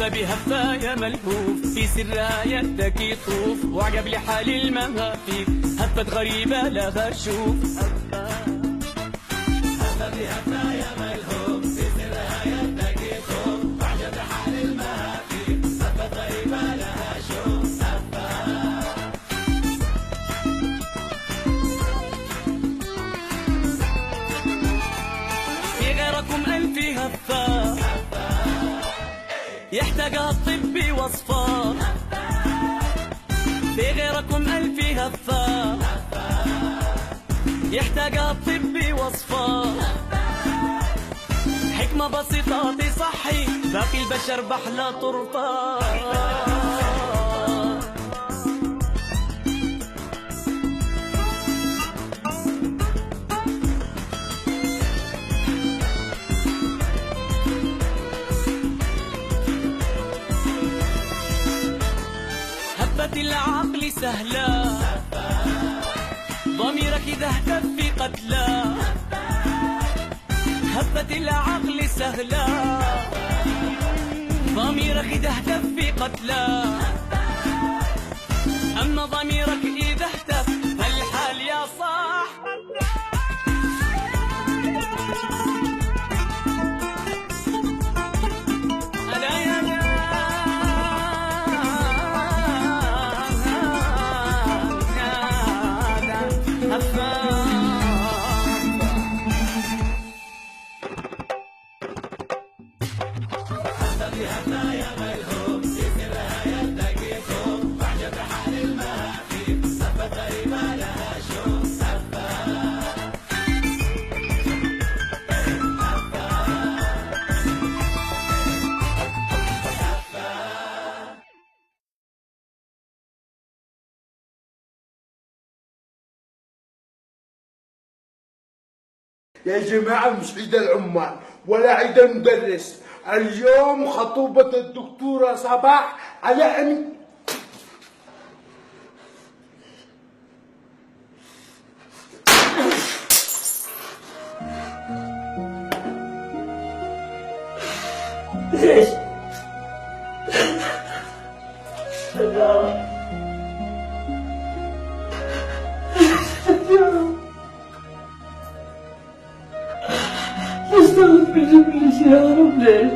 هفة بهفة يا ملهوف، في سرها يدك يطوف، وعجب لحال المهافيف، هفة غريبة لها شوف. هفة بهفة يا ملهوف، في سرها يدك يطوف، وعجب لحال المهافيف، هفة غريبة لها شوف. في غيركم ألف هفة يحتاجها الطب وصفة، في غيركم ألف هفة يحتاجها الطب وصفة، حكمة بسيطة تصحي باقي البشر بحلى طرفة. هفة العقل سهلة، ضميرك إذا اهتف في قتلى، هفة العقل سهلة، ضميرك إذا اهتف في قتلى، أما ضميرك إذا اهتف فالحال يا صاح. يا جماعة مش عيد العمال ولا عيد المدرس، اليوم خطوبة الدكتورة صباح على أن ليش؟ استغفر لي يا رب. ليش؟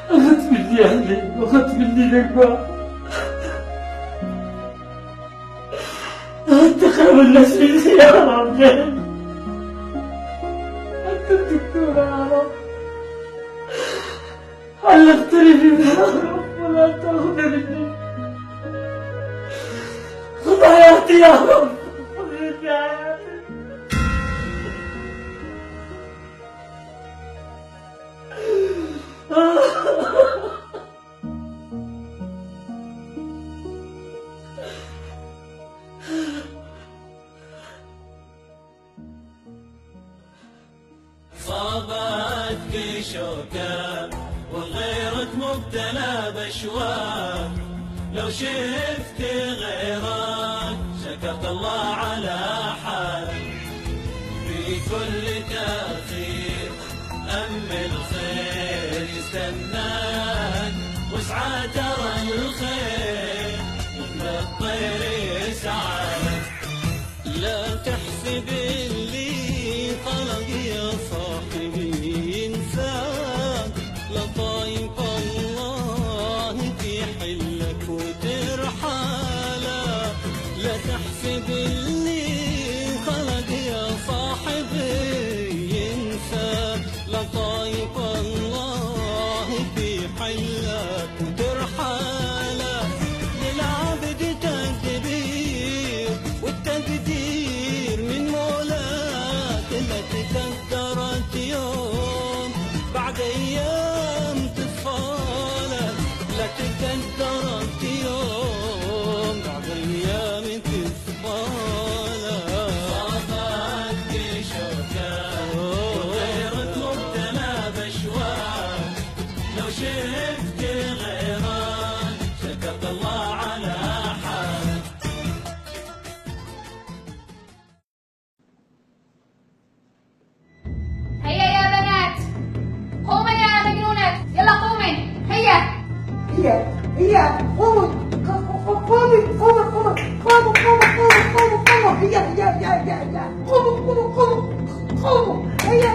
أخذت مني أهلي وأخذت مني الأكبر، أخذت خير الناس يا رب. ليش؟ أنت الدكتورة يا رب، علقتني في يا رب ولا تأخذ مني، خذ حياتي يا رب، خذ مني حياتي. صابتك شوكة وغيرك مبتلى بشواك، لو شفت غيرك شكرت الله على حالك، في كل تأخير أم الخير يستناك، واسعى ترى الخير مثل الطير يسعاك، لا تحسب اللي خلق يا صاحبي ينساك، لطايف الله تحلك وترحالك، لا تحسب اللي خلق يا صاحبي ينساك، لطايف الله تحلك وترحالك، للعبد تدبير والتقدير هي قومي قومي قومي قومي قومي قومي قومي هي قومي قومي هي قومي قومي هي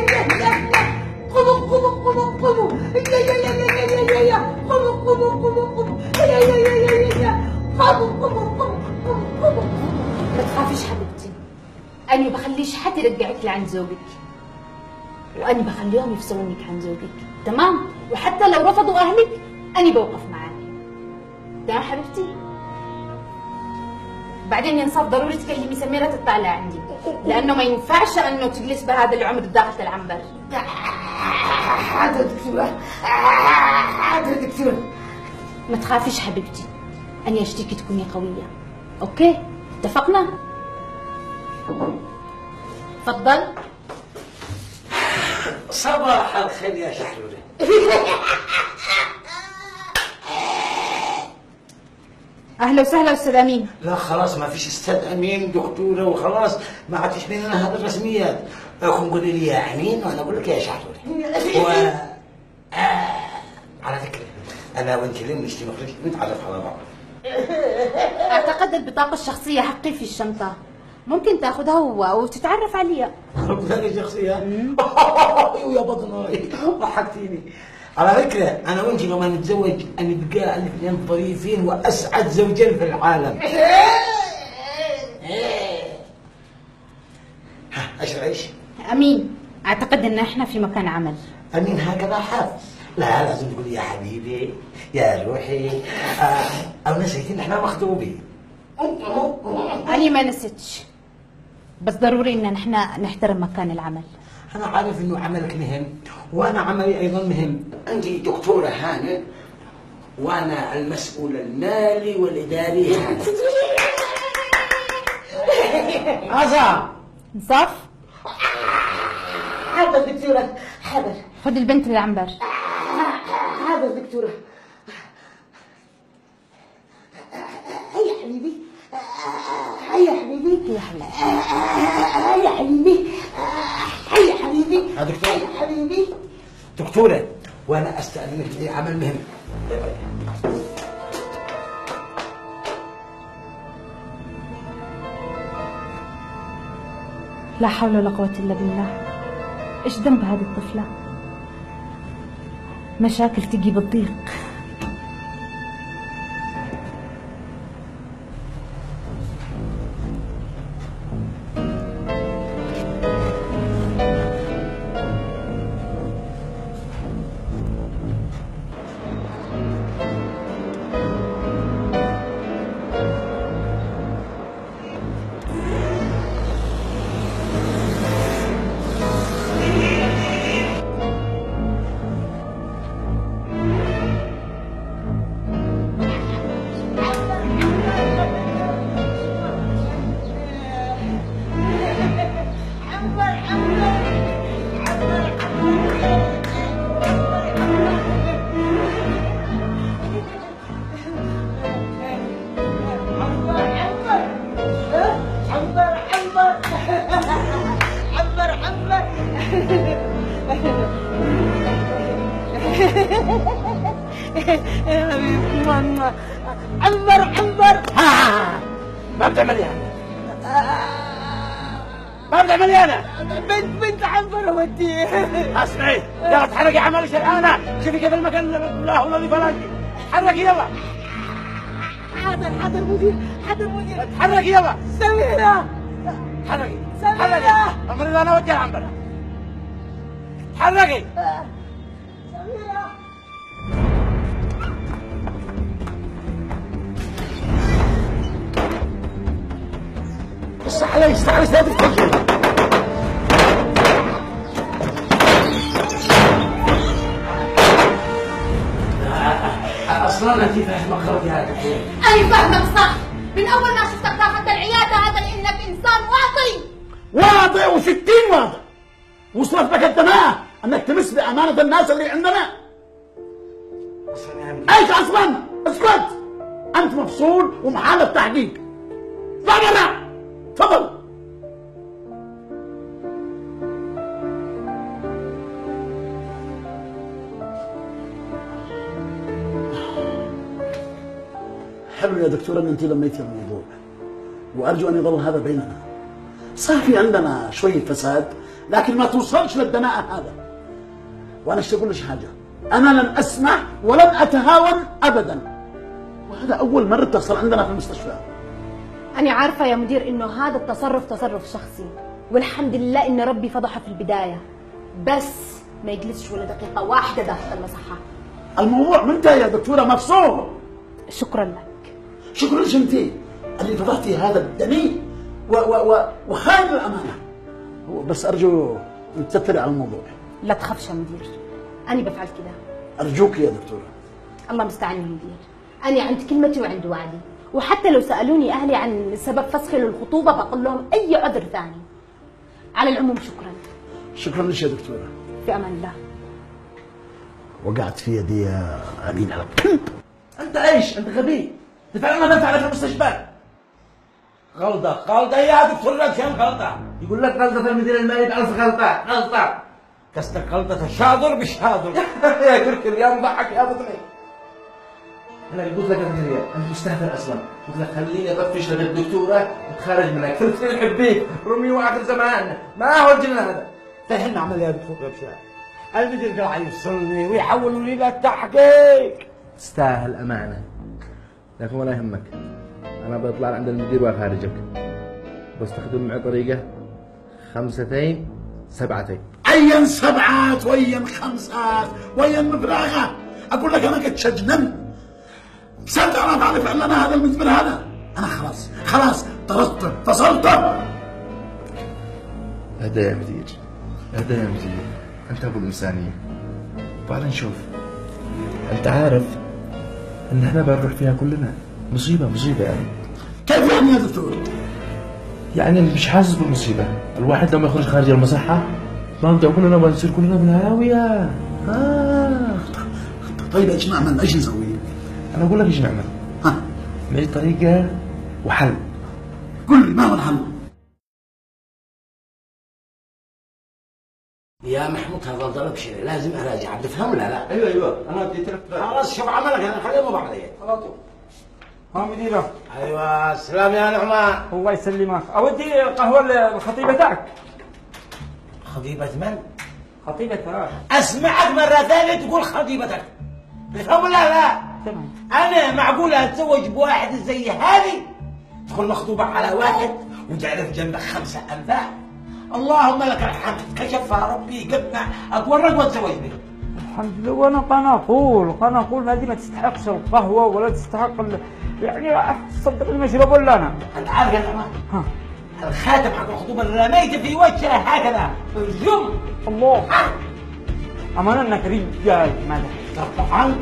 ما تخافيش حبيبتي، أنا بخليش حد يرجعك لعند زوجك، وأنا بخليهم يفصلونك عن زوجك، تمام؟ وحتى لو رفضوا أهلك أنا بوقف معاك، تمام حبيبتي؟ بعدين ينصف ضروري تكلمي سميرة تطلع عندي، لأنه ما ينفعش إنه تجلس بهذا العمر داخل العنبر. حاضر دكتورة. ما تخافيش حبيبتي، أنا أشتيكي تكوني قوية، أوكي؟ اتفقنا؟ تفضل. صباح الخير يا شحرورة. أهلا وسهلا أستاذ أمين. لا خلاص ما فيش استاذ امين دكتوره وخلاص ما عادش بيننا هذه الرسميات. اكون قولي لي يا امين وانا اقول لك يا شحرورة. على فكره انا وانت لين نشتي نخرج نتعرف على بعض. أعتقد البطاقة الشخصية حقي في الشنطة، ممكن تاخذها وتتعرف عليها. بطاقه شخصيه؟ يا بطناي ضحكتيني. على فكره انا وانت لما نتزوج انا بقى الاثنين ظريفين واسعد زوجين في العالم. ها ايش العيش؟ أمين، أعتقد إن إحنا في مكان عمل. امين هكذا حاف. لا لازم تقول يا حبيبي يا روحي. او نسيت ان احنا مخطوبين. أنا ما نسيتش، بس ضروري إن إحنا نحترم مكان العمل. انا عارف انه عملك مهم وانا عملي ايضا مهم. انت دكتوره هانئ وانا المسؤول المالي والاداري هانئ. عزا نصاف، حاضر دكتورة حاضر. خذ البنت للعنبر. حاضر دكتورة. هيا حبيبي هيا حبيبي يا حبيبي. هيا حبيبي هيا حبيبي يا دكتور. هيا حبيبي. دكتوره وانا استاذنك في عمل مهم. لا حول ولا قوة إلا بالله. إيش ذنب هذه الطفلة؟ مشاكل تجي بالضيق. يا حبيبي ماما عنبر ما بتعملي انا ما بتعملي انا بنت عنبر وديه. اسمعي يلا تحركي عملك الان. شوفي كيف المكان لا هو الذي فلاني. تحركي يلا. حاضر مدير تحركي يلا. سميرة تحركي سميرة. المريض انا ودي العنبر. تحركي. سميرة استحلي لا تتفجري. اصلا انت فاهمه غلط يا دكتور. أنا فاهمك صح، من أول ما شفتك داخل العيادة هذا لأنك إنسان واطي. و60 واطي. وصلت بك الدماء انك تمس بامانه الناس اللي عندنا. اصلا يا ايش اصلا؟ اسكت. انت مفصول ومحل التحقيق. اطلع تفضل. حلو يا دكتورة ان انت لميتي الموضوع، وارجو ان يظل هذا بيننا. صار في عندنا شوية فساد لكن ما توصلش للدناءة هذا. وانا ايش اقول لك حاجة، انا لن اسمح ولن اتهاون ابدا، وهذا اول مرة تحصل عندنا في المستشفى. أنا عارفة يا مدير إنه هذا التصرف تصرف شخصي، والحمد لله إن ربي فضحه في البداية، بس ما يجلسش ولا دقيقة واحدة داخل المصحة. الموضوع منتهي يا دكتورة، مفصول. شكرا لك. شكرا لك انت اللي فضحتي هذا الدنيء وخاين الامانة. بس ارجو ان تستري على الموضوع. لا تخافش يا مدير، أنا بفعل كده. ارجوك يا دكتورة. الله المستعان يا مدير، أنا عند كلمتي وعند وعدي، وحتى لو سألوني أهلي عن سبب فسخي للخطوبة بقول لهم أي عذر ثاني. على العموم شكرا. شكرا لك يا دكتورة. في أمان الله. وقعت في يدي يا امين على انت ايش؟ انت غبي. تفعل ما تفعل في المستشفى. غلطة يا دكتور، لك كم غلطة؟ يقول لك غلطة المدير المالي ب1000 غلطة. قصدك غلطة الشاطر بالشاطر. يا كركر يا مضحك يا بطني. انا قلت لك يا ريال انت مستهتر اصلا، قلت لك خليني اطفش لك الدكتوره وتخرج منك، قلت لي نحبيك رمي واخر زمان، ما هو الجنة هذا. فهمنا عمل يا دكتور يا بشار. المدير قاعد يفصلني ويحولوا لي للتحقيق. تستاهل امانه، لكن ولا يهمك، انا بطلع عند المدير واخارجك، بستخدم معي طريقه 5 7. ايا 7 وايا 5 وايا مبلغه، اقول لك انا قد شجنن. صرت اعرف على فعلنا هذا المدبر هذا. انا خلاص طردته فصلته. اهدى يا مدير، اهدى يا مدير، انت ابو الانسانيه. وبعدين شوف، انت عارف ان احنا بنروح فيها كلنا، مصيبه يعني. كيف يعني يا دكتور؟ يعني مش حاسس بالمصيبه، الواحد لما يخرج خارج المصحه ما نبدا كلنا بنصير كلنا بالهاويه. طيب ايش نعمل؟ ايش نسوي؟ انا اقول لك ايش نعمل. معي طريقه وحل. قل لي ما هو الحل؟ يا محمود هذا ضرب شيء لازم اراجع، بتفهم ولا لا؟ ايوه انا اديت لك. خلاص شوف عملك، انا خليه مو عليك. خلاص ها مديرة. ايوه سلام يا نعمان. الله يسلمك، اودي قهوة لخطيبتك. خطيبة من؟ خطيبتك. اسمعك مرة ثانية تقول خطيبتك. بتفهم ولا لا؟ تمام. انا معقولة اتزوج بواحد زي هذه؟ تكون مخطوبة على واحد وتعرف جنبك 5 أنفاق. اللهم لك الحمد، كشفها ربي قبنا اتورط واتزوج بك. الحمد لله. وانا قناقول هذه ما تستحقش القهوة ولا تستحق يعني صدق المشروب ولا انا. انت عارف يا نعمان؟ الخاتم حق الخطوبة اللي رميته في وجهه هكذا الجم. الله. أمانة انك رجال مالك. طبعا.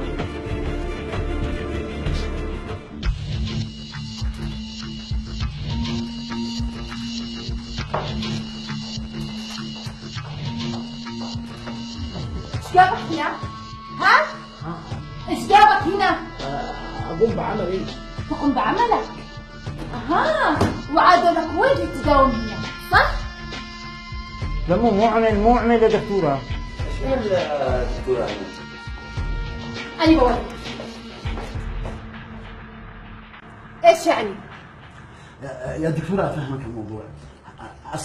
إيش جابك هنا؟ ها؟ إيش جابك هنا؟ اقوم بعملي. تقوم بعملك. أها، وعادوا لك وجه تداوم هنا، صح؟ لا مو عمل يا دكتورة. ايش الدكتورة؟ أنا بوريك. إيش يعني؟ يا دكتورة افهمك الموضوع.